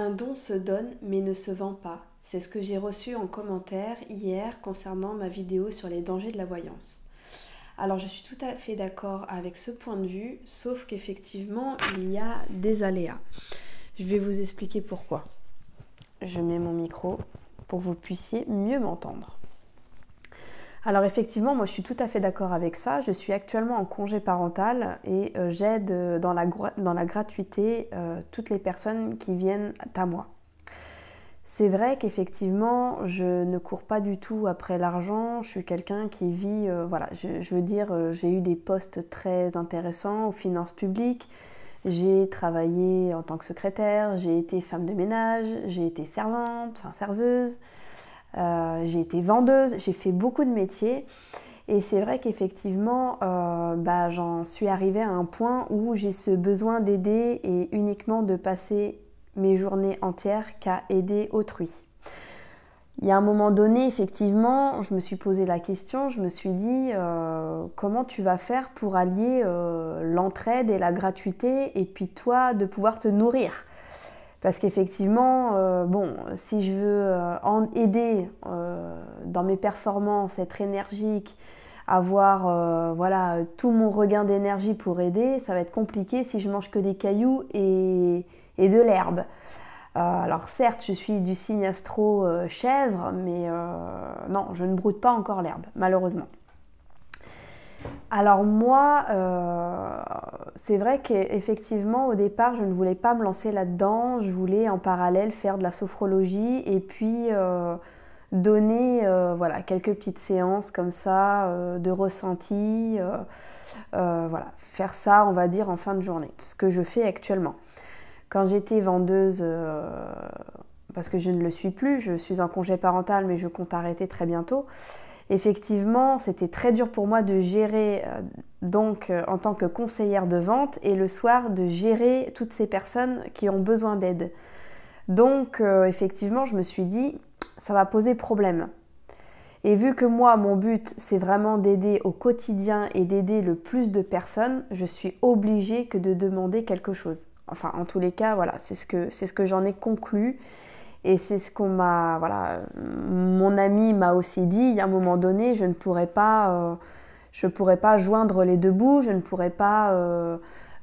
Un don se donne mais ne se vend pas. C'est ce que j'ai reçu en commentaire hier concernant ma vidéo sur les dangers de la voyance. Alors je suis tout à fait d'accord avec ce point de vue, sauf qu'effectivement il y a des aléas. Je vais vous expliquer pourquoi. Je mets mon micro pour que vous puissiez mieux m'entendre. Alors effectivement, moi je suis tout à fait d'accord avec ça. Je suis actuellement en congé parental et j'aide dans la gratuité toutes les personnes qui viennent à moi. C'est vrai qu'effectivement, je ne cours pas du tout après l'argent. Je suis quelqu'un qui vit, je veux dire, j'ai eu des postes très intéressants aux finances publiques. J'ai travaillé en tant que secrétaire, j'ai été femme de ménage, j'ai été serveuse. J'ai été vendeuse, j'ai fait beaucoup de métiers et c'est vrai qu'effectivement j'en suis arrivée à un point où j'ai ce besoin d'aider et uniquement de passer mes journées entières qu'à aider autrui. Il y a un moment donné, effectivement, je me suis posé la question, je me suis dit comment tu vas faire pour allier l'entraide et la gratuité et puis toi de pouvoir te nourrir. Parce qu'effectivement, si je veux aider dans mes performances, être énergique, avoir tout mon regain d'énergie pour aider, ça va être compliqué si je mange que des cailloux et de l'herbe. Alors certes, je suis du signe astro chèvre, mais non, je ne broute pas encore l'herbe, malheureusement. Alors moi, c'est vrai qu'effectivement au départ je ne voulais pas me lancer là-dedans, je voulais en parallèle faire de la sophrologie et puis donner quelques petites séances comme ça de ressenti, faire ça on va dire en fin de journée, ce que je fais actuellement. Quand j'étais vendeuse, parce que je ne le suis plus, je suis en congé parental mais je compte arrêter très bientôt. Effectivement, c'était très dur pour moi de gérer en tant que conseillère de vente et le soir de gérer toutes ces personnes qui ont besoin d'aide. Donc effectivement, je me suis dit, ça va poser problème. Et vu que moi, mon but, c'est vraiment d'aider au quotidien et d'aider le plus de personnes, je suis obligée que de demander quelque chose. Enfin, en tous les cas, voilà, c'est ce que j'en ai conclu. Et c'est ce qu'on m'a, mon ami m'a aussi dit, il y a un moment donné, je ne pourrais pas joindre les deux bouts, je ne pourrais pas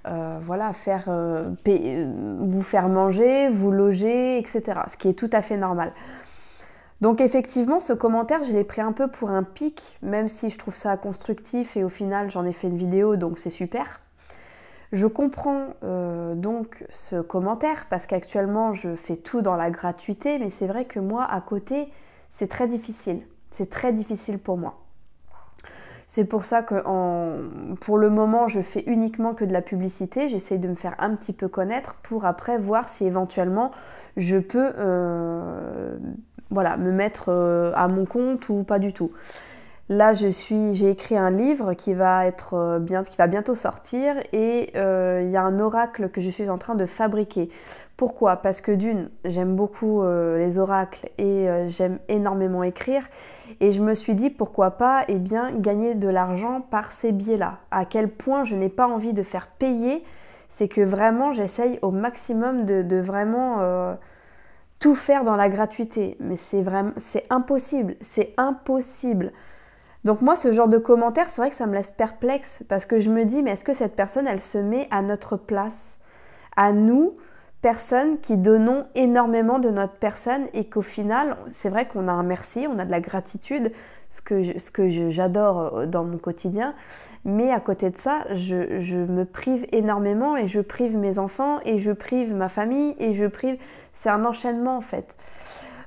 vous faire manger, vous loger, etc. Ce qui est tout à fait normal. Donc effectivement, ce commentaire, je l'ai pris un peu pour un pic, même si je trouve ça constructif et au final, j'en ai fait une vidéo, donc c'est super. Je comprends donc ce commentaire parce qu'actuellement je fais tout dans la gratuité, mais c'est vrai que moi à côté c'est très difficile. C'est très difficile pour moi. C'est pour ça que pour le moment je fais uniquement que de la publicité. J'essaye de me faire un petit peu connaître pour après voir si éventuellement je peux me mettre à mon compte ou pas du tout. Là, j'ai écrit un livre qui va bientôt sortir et il y a un oracle que je suis en train de fabriquer. Pourquoi ? Parce que d'une, j'aime beaucoup les oracles et j'aime énormément écrire. Et je me suis dit pourquoi pas gagner de l'argent par ces biais-là. À quel point je n'ai pas envie de faire payer, c'est que vraiment j'essaye au maximum de vraiment tout faire dans la gratuité. Mais c'est impossible, c'est impossible. Donc moi, ce genre de commentaires, c'est vrai que ça me laisse perplexe parce que je me dis, mais est-ce que cette personne, elle se met à notre place ? À nous, personnes qui donnons énormément de notre personne et qu'au final, c'est vrai qu'on a un merci, on a de la gratitude, ce que j'adore dans mon quotidien. Mais à côté de ça, je me prive énormément et je prive mes enfants et je prive ma famille et c'est un enchaînement en fait.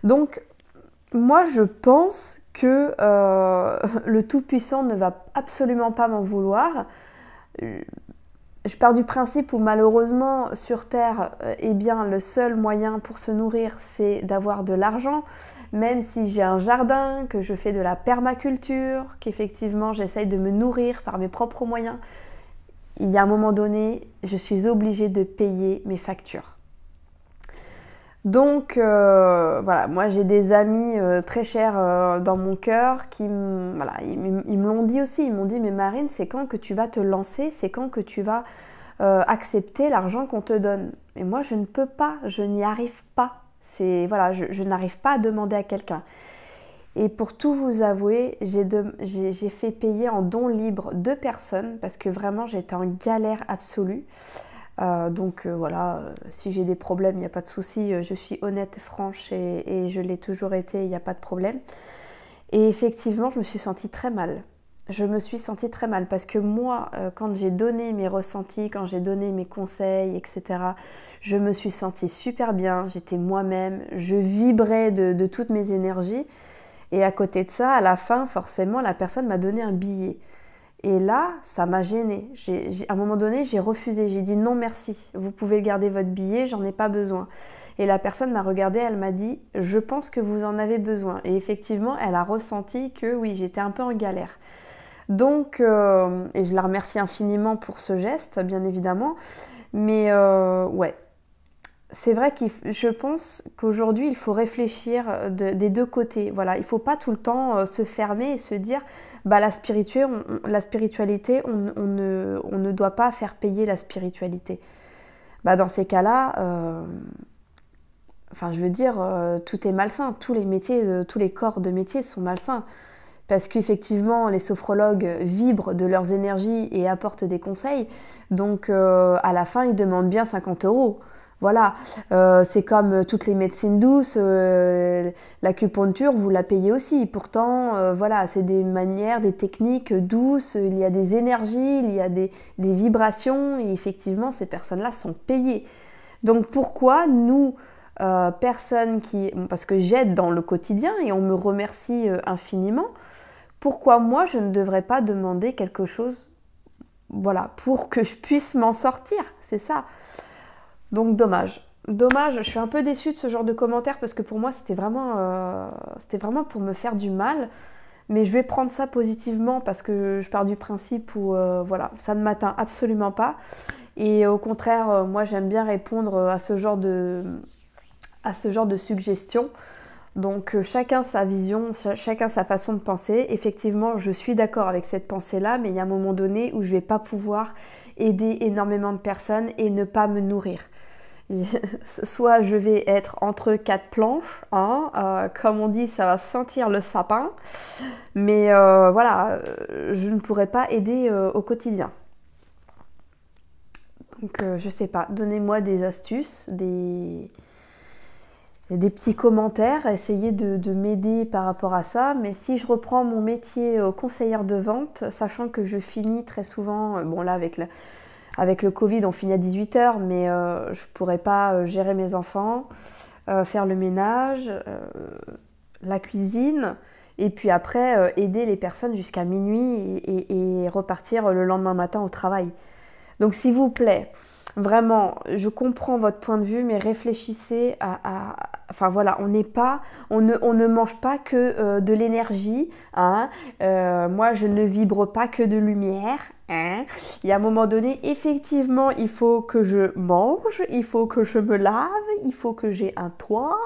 Donc, moi, je pense que le Tout-Puissant ne va absolument pas m'en vouloir. Je pars du principe où malheureusement sur Terre, le seul moyen pour se nourrir, c'est d'avoir de l'argent. Même si j'ai un jardin, que je fais de la permaculture, qu'effectivement j'essaye de me nourrir par mes propres moyens, il y a un moment donné, je suis obligée de payer mes factures. Donc moi j'ai des amis très chers dans mon cœur qui ils me l'ont dit aussi, ils m'ont dit mais Marine, c'est quand que tu vas te lancer, c'est quand que tu vas accepter l'argent qu'on te donne. Et moi, je ne peux pas, je n'y arrive pas. Voilà, je n'arrive pas à demander à quelqu'un. Et pour tout vous avouer, j'ai fait payer en don libre 2 personnes parce que vraiment j'étais en galère absolue. Donc voilà, si j'ai des problèmes, il n'y a pas de souci, je suis honnête, franche et je l'ai toujours été, il n'y a pas de problème. Et effectivement, je me suis sentie très mal. Je me suis sentie très mal parce que moi, quand j'ai donné mes ressentis, quand j'ai donné mes conseils, etc., je me suis sentie super bien, j'étais moi-même, je vibrais de toutes mes énergies. Et à côté de ça, à la fin, forcément, la personne m'a donné un billet. Et là, ça m'a gênée. À un moment donné, j'ai refusé. J'ai dit non merci, vous pouvez garder votre billet, j'en ai pas besoin. Et la personne m'a regardée, elle m'a dit « je pense que vous en avez besoin ». Et effectivement, elle a ressenti que oui, j'étais un peu en galère. Donc, et je la remercie infiniment pour ce geste, bien évidemment. Mais ouais, c'est vrai que je pense qu'aujourd'hui, il faut réfléchir des 2 côtés. Voilà, il ne faut pas tout le temps se fermer et se dire bah, la spiritualité, on ne doit pas faire payer la spiritualité. Bah, dans ces cas-là, enfin, je veux dire, tout est malsain. Tous les métiers, tous les corps de métier sont malsains. Parce qu'effectivement, les sophrologues vibrent de leurs énergies et apportent des conseils. Donc, à la fin, ils demandent bien 50 €. Voilà, c'est comme toutes les médecines douces, l'acupuncture, vous la payez aussi. Pourtant, voilà, c'est des manières, des techniques douces, il y a des énergies, il y a des vibrations, et effectivement, ces personnes-là sont payées. Donc pourquoi nous, personnes qui... Parce que j'aide dans le quotidien et on me remercie infiniment, pourquoi moi je ne devrais pas demander quelque chose, voilà, pour que je puisse m'en sortir, c'est ça. Donc dommage. Dommage, je suis un peu déçue de ce genre de commentaires parce que pour moi c'était vraiment pour me faire du mal. Mais je vais prendre ça positivement parce que je pars du principe où voilà, ça ne m'atteint absolument pas. Et au contraire, moi j'aime bien répondre à ce genre de suggestions. Donc chacun sa vision, chacun sa façon de penser. Effectivement, je suis d'accord avec cette pensée-là, mais il y a un moment donné où je ne vais pas pouvoir aider énormément de personnes et ne pas me nourrir. Soit je vais être entre 4 planches, hein, comme on dit, ça va sentir le sapin, mais voilà, je ne pourrai pas aider au quotidien. Donc je sais pas, donnez-moi des astuces, des petits commentaires, essayez de m'aider par rapport à ça. Mais si je reprends mon métier conseillère de vente, sachant que je finis très souvent, bon là avec le Covid on finit à 18 h, mais je pourrais pas gérer mes enfants, faire le ménage, la cuisine, et puis après aider les personnes jusqu'à minuit et repartir le lendemain matin au travail. Donc s'il vous plaît, vraiment, je comprends votre point de vue, mais réfléchissez enfin voilà, on ne mange pas que de l'énergie, hein. Moi, je ne vibre pas que de lumière, hein. Il y a un moment donné, effectivement, il faut que je mange, il faut que je me lave, il faut que j'ai un toit,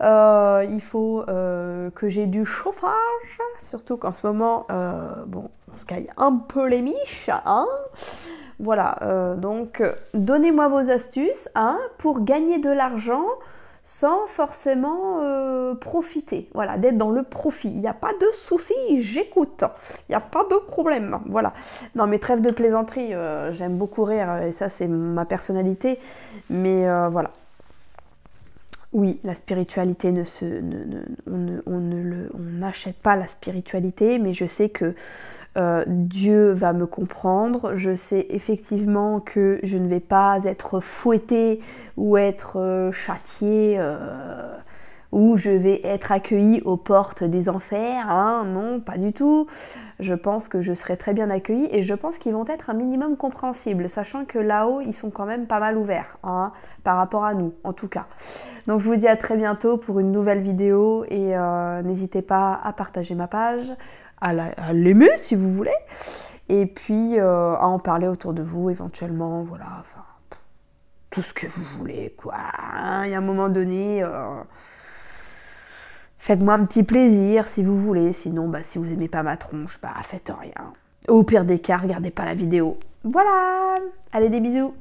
il faut que j'ai du chauffage, surtout qu'en ce moment, bon, on se caille un peu les miches, hein. Voilà, donc donnez-moi vos astuces, hein, pour gagner de l'argent sans forcément profiter. Voilà, d'être dans le profit. Il n'y a pas de souci, j'écoute. Il n'y a pas de problème. Voilà. Non, mais trêve de plaisanterie, j'aime beaucoup rire et ça, c'est ma personnalité. Mais voilà. Oui, la spiritualité on n'achète pas la spiritualité, mais je sais que Dieu va me comprendre, je sais effectivement que je ne vais pas être fouettée ou être châtiée ou je vais être accueillie aux portes des enfers, hein, non, pas du tout. Je pense que je serai très bien accueillie et je pense qu'ils vont être un minimum compréhensibles, sachant que là-haut, ils sont quand même pas mal ouverts, hein, par rapport à nous, en tout cas. Donc je vous dis à très bientôt pour une nouvelle vidéo et n'hésitez pas à partager ma page, à l'aimer si vous voulez, et puis à en parler autour de vous éventuellement, voilà, enfin, tout ce que vous voulez, quoi. Il y a un moment donné, faites-moi un petit plaisir si vous voulez, sinon, bah, si vous aimez pas ma tronche, bah, faites rien. Au pire des cas, regardez pas la vidéo. Voilà, allez, des bisous.